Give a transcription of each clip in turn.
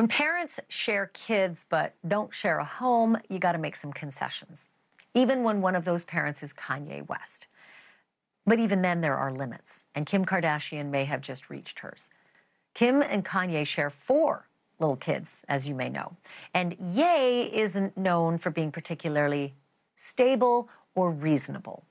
When parents share kids but don't share a home, you got to make some concessions, even when one of those parents is Kanye West. But even then, there are limits, and Kim Kardashian may have just reached hers. Kim and Kanye share 4 little kids, as you may know, and Ye isn't known for being particularly stable or reasonable.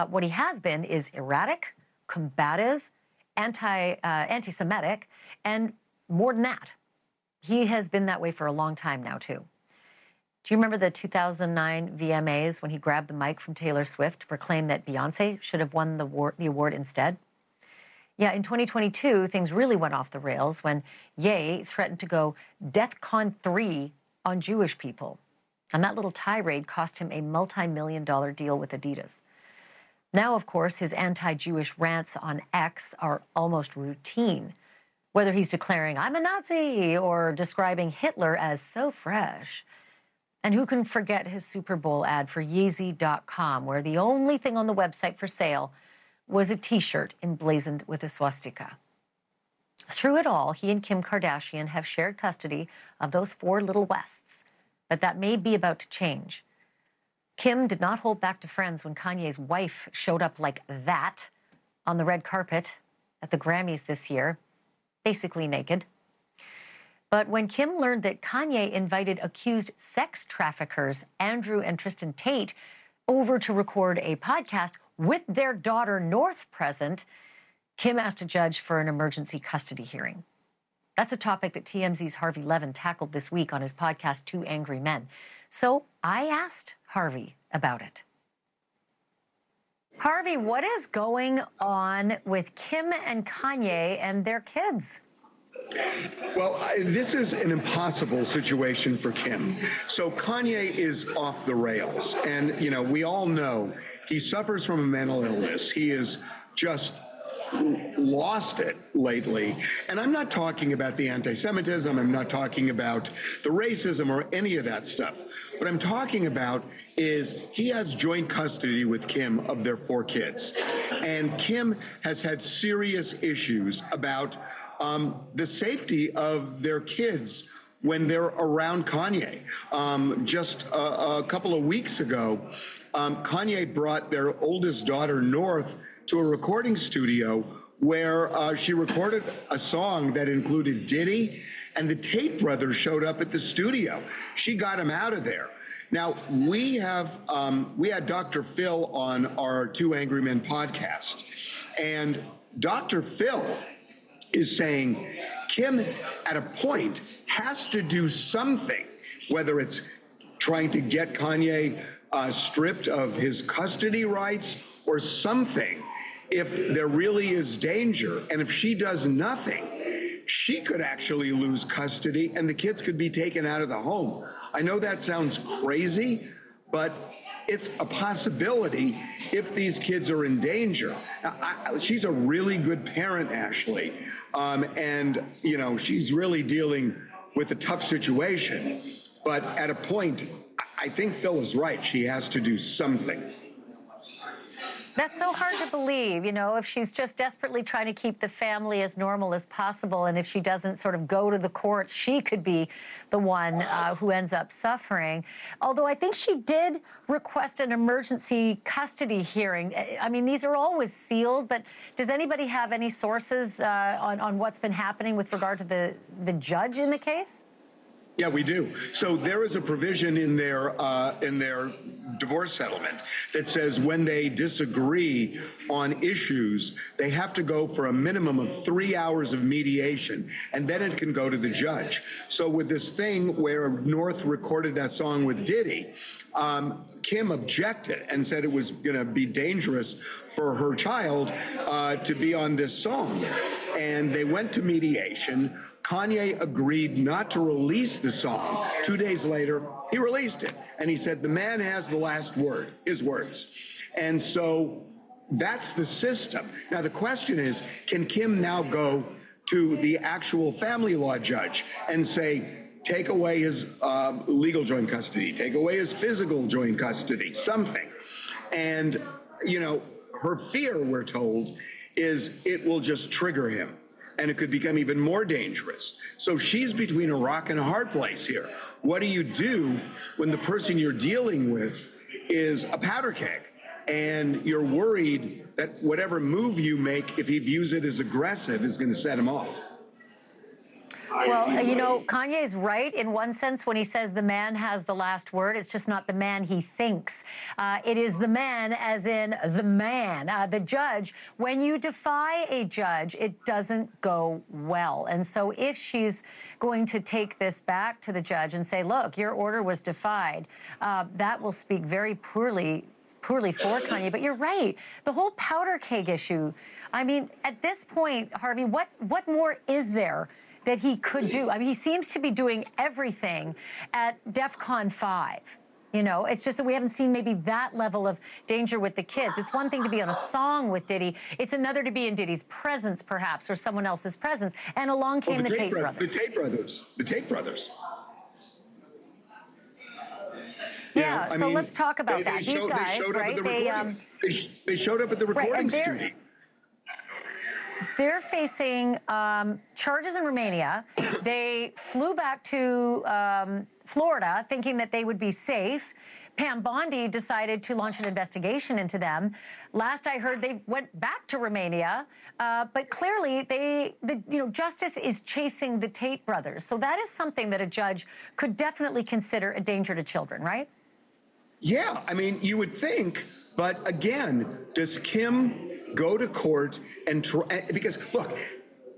What he has been is erratic, combative, anti-Semitic, and more than that. He has been that way for a long time now, too. Do you remember the 2009 VMAs when he grabbed the mic from Taylor Swift to proclaim that Beyonce should have won the award instead? Yeah, in 2022, things really went off the rails when Ye threatened to go DEFCON 3 on Jewish people. And that little tirade cost him a multi-million-dollar deal with Adidas. Now, of course, his anti-Jewish rants on X are almost routine, whether he's declaring, "I'm a Nazi," or describing Hitler as so fresh. And who can forget his Super Bowl ad for Yeezy.com, where the only thing on the website for sale was a T-shirt emblazoned with a swastika. Through it all, he and Kim Kardashian have shared custody of those 4 little Wests, but that may be about to change. Kim did not hold back to friends when Kanye's wife showed up like that on the red carpet at the Grammys this year, basically naked. But when Kim learned that Kanye invited accused sex traffickers Andrew and Tristan Tate over to record a podcast with their daughter North present, Kim asked a judge for an emergency custody hearing. That's a topic that TMZ's Harvey Levin tackled this week on his podcast, 2 Angry Men. So I asked Harvey about it. Harvey, what is going on with Kim and Kanye and their kids? Well, this is an impossible situation for Kim. So Kanye is off the rails. And, we all know he suffers from a mental illness. He is just lost it lately. And I'm not talking about the anti-Semitism. I'm not talking about the racism or any of that stuff. What I'm talking about is he has joint custody with Kim of their 4 kids. And Kim has had serious issues about the safety of their kids when they're around Kanye. Just a couple of weeks ago, Kanye brought their oldest daughter, North, to a recording studio where she recorded a song that included Diddy, and the Tate brothers showed up at the studio. She got him out of there. Now, we had Dr. Phil on our 2 Angry Men podcast, and Dr. Phil is saying Kim, at a point, has to do something, whether it's trying to get Kanye stripped of his custody rights or something, if there really is danger. And if she does nothing, she could actually lose custody and the kids could be taken out of the home. I know that sounds crazy, but it's a possibility if these kids are in danger. Now, she's a really good parent, Ashleigh, and she's really dealing with a tough situation. But at a point, I think Phil is right. She has to do something. That's so hard to believe, if she's just desperately trying to keep the family as normal as possible, and if she doesn't sort of go to the courts, she could be the one who ends up suffering. Although I think she did request an emergency custody hearing. I mean, these are always sealed, but does anybody have any sources on what's been happening with regard to the judge in the case? Yeah, we do. So there is a provision in their divorce settlement that says when they disagree on issues, they have to go for a minimum of 3 hours of mediation, and then it can go to the judge. So with this thing where North recorded that song with Diddy, Kim objected and said it was going to be dangerous for her child to be on this song. And they went to mediation. Kanye agreed not to release the song. 2 days later, he released it. And he said, the man has the last word, his words. And so that's the system. Now, the question is, can Kim now go to the actual family law judge and say, take away his legal joint custody, take away his physical joint custody, something? And, her fear, we're told, is it will just trigger him. and it could become even more dangerous. So she's between a rock and a hard place here. What do you do when the person you're dealing with is a powder keg and you're worried that whatever move you make, if he views it as aggressive, is going to set him off? Well, you know, Kanye's right in one sense when he says the man has the last word. It's just not the man he thinks. It is the man as in the man, the judge. When you defy a judge, it doesn't go well. And so if she's going to take this back to the judge and say, look, your order was defied, that will speak very poorly for Kanye. But you're right. The whole powder keg issue. I mean, at this point, Harvey, what more is there that he could do? I mean, he seems to be doing everything at DEFCON 5. You know, it's just that we haven't seen maybe that level of danger with the kids. It's one thing to be on a song with Diddy. It's another to be in Diddy's presence, perhaps, or someone else's presence. And along came the Tate brothers. The Tate brothers. The Tate brothers. Yeah, so let's talk about that. These guys, right? They showed up at the recording studio. They're facing charges in Romania. They flew back to Florida thinking that they would be safe. Pam Bondi decided to launch an investigation into them. Last I heard, they went back to Romania, but clearly justice is chasing the Tate brothers. So that is something that a judge could definitely consider a danger to children, right? Yeah, I mean, you would think, but again, does Kim go to court and try, because look,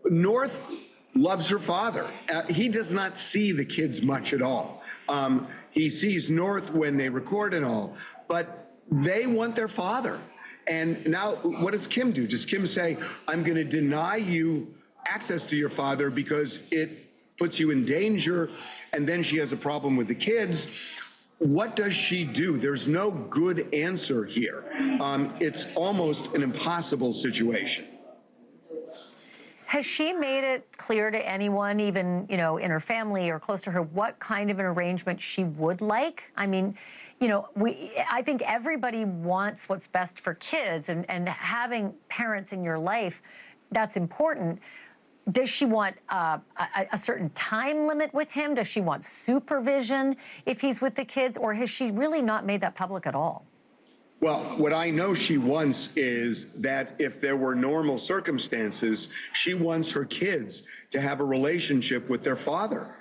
North loves her father. He does not see the kids much at all. He sees North when they record and all, but they want their father. And now what does Kim do? Does Kim say, I'm going to deny you access to your father because it puts you in danger, and then she has a problem with the kids? What does she do? There's no good answer here. It's almost an impossible situation. Has she made it clear to anyone, even, you know, in her family or close to her, what kind of an arrangement she would like? I mean, you know, I think everybody wants what's best for kids, and having parents in your life, that's important. Does she want a certain time limit with him? Does she want supervision if he's with the kids? Or has she really not made that public at all? Well, what I know she wants is that if there were normal circumstances, she wants her kids to have a relationship with their father.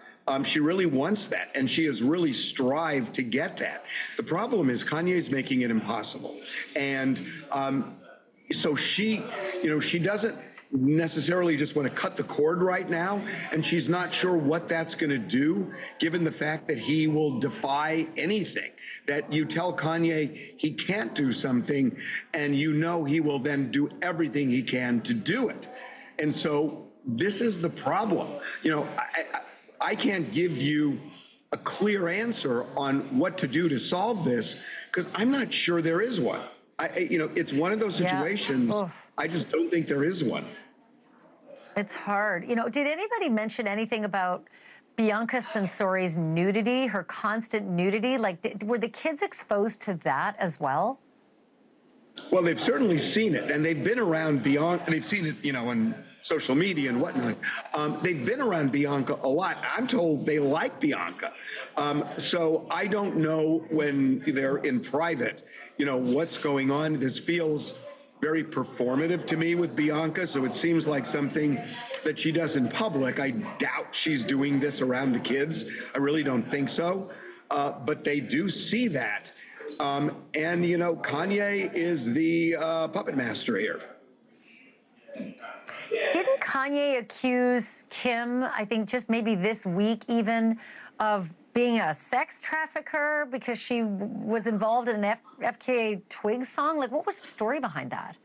She really wants that, and she has really strived to get that. The problem is Kanye's making it impossible. And so she doesn't necessarily just want to cut the cord right now, and she's not sure what that's going to do, given the fact that he will defy anything. That you tell Kanye he can't do something, and you know he will then do everything he can to do it. And so this is the problem. You know, I can't give you a clear answer on what to do to solve this, because I'm not sure there is one. It's one of those situations. Yeah. I just don't think there is one. It's hard. You know, did anybody mention anything about Bianca Censori's nudity, her constant nudity? Like, were the kids exposed to that as well? Well, they've certainly seen it, and they've been around Bianca. They've seen it, you know, on social media and whatnot. They've been around Bianca a lot. I'm told they like Bianca. So I don't know when they're in private, you know, what's going on. This feels very performative to me with Bianca, so it seems like something that she does in public. I doubt she's doing this around the kids. I really don't think so. But they do see that. And, you know, Kanye is the puppet master here. Didn't Kanye accuse Kim, I think just maybe this week even, of being a sex trafficker because she was involved in an FKA Twigs song? Like, what was the story behind that?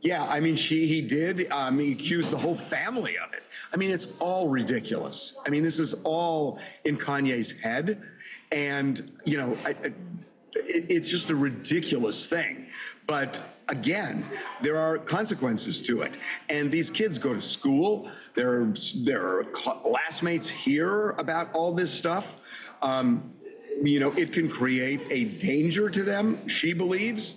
Yeah, I mean, he did. He accused the whole family of it. I mean, it's all ridiculous. I mean, this is all in Kanye's head. And, you know, it's just a ridiculous thing. But again, there are consequences to it. And these kids go to school. Their classmates hear about all this stuff. You know, it can create a danger to them, she believes.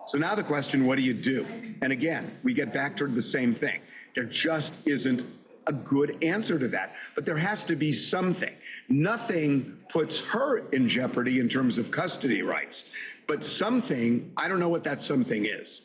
So now the question, what do you do? And again, we get back to the same thing. There just isn't a good answer to that. But there has to be something. Nothing puts her in jeopardy in terms of custody rights. But something, I don't know what that something is.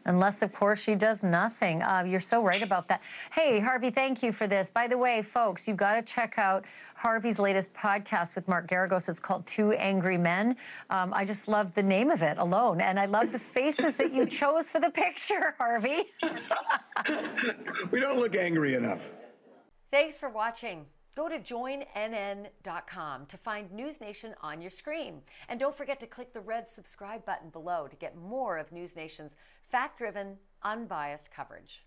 Unless, of course, she does nothing. You're so right about that. Hey, Harvey, thank you for this. By the way, folks, you've got to check out Harvey's latest podcast with Mark Garagos. It's called Two Angry Men. I just love the name of it alone. And I love the faces that you chose for the picture, Harvey. We don't look angry enough. Thanks for watching. Go to joinnn.com to find NewsNation on your screen. And don't forget to click the red subscribe button below to get more of NewsNation's fact-driven, unbiased coverage.